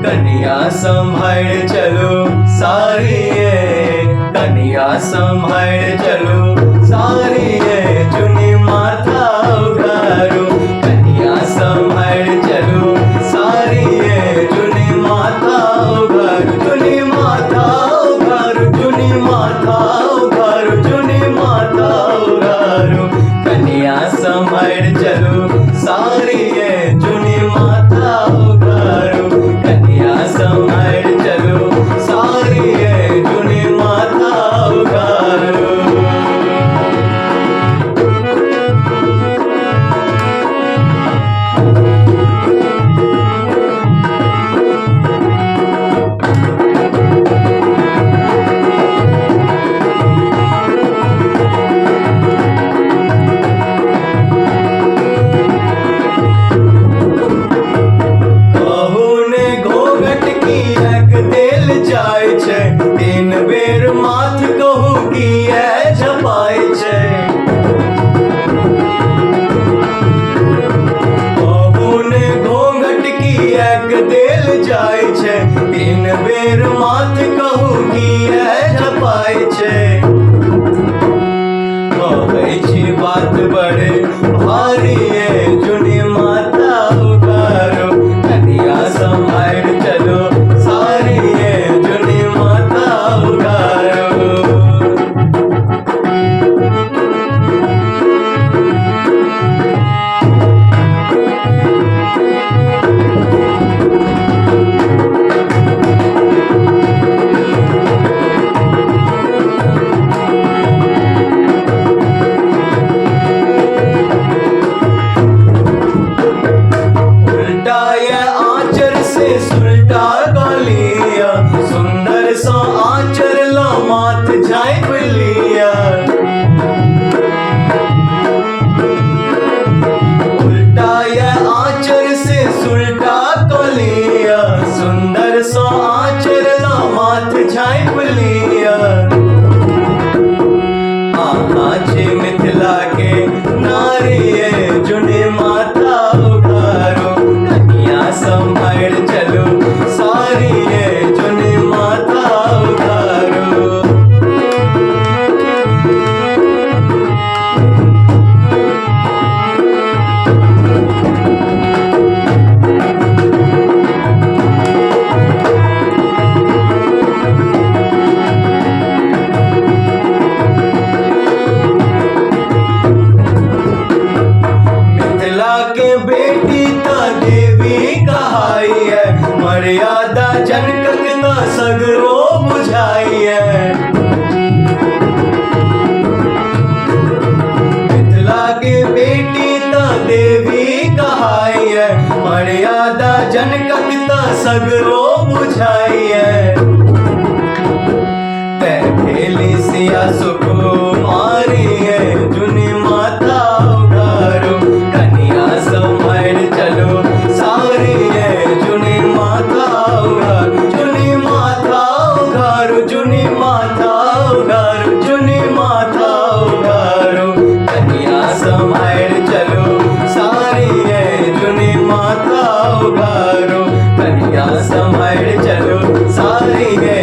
कन्या संभाल चलो सारी ये, कन्या संभाल चलो सारी ये, चुनी माथा उघारो, कन्या संभाल चलो सारी ये, चुनी माथा उघारो, चुनी माथा उघारो, चुनी माथा उघारो, चुनी माथा उघारो, कन्या संभाल चलो सारी ये, चुनी माथा उघारो, कन्या संभाल चलो सारी ये, चुनी माथा उघारो। तीन बेर माथ कहू किए झपाय छै, बहुने घोंघट किएक देल जाय छै, तीन बेर माथ कहू किए झपाय छै। कहै छी बात बड़े भारी ये, चुनी माथा उघारो, कन्या संभाल चलो सारी ये, चुनी माथा उघारो। सुलटा गलिया सुंदर सा आंचर ला माथ झाँप लिया, उल्टा ये आंचर से सुलटा गलिया सुंदर सा आंचर ला माथ झाँप लिया। छे मिथिला के नारी ये, चुनी माथा उघारो, कन्या संभाल चलो सारी ये, चुनी माथा उघारो। बेटी ता देवी कहाई है, मर्यादा जनकक ता सगरो बुझाई है। मिथिला के बेटी ता देवी कहाई है, मर्यादा जनकक ता सगरो बुझाई है। तै खेली सिया सुकुमारी है, चुनी माथा उघारो, कन्या संभाल चलो सारी ये, चुनी माथा उघारो, चुनी माथा उघारो, चुनी माथा उघारो, चुनी माथा उघारो, कन्या संभाल चलो सारी ये, चुनी माथा उघारो, कन्या संभाल चलो सारी ये।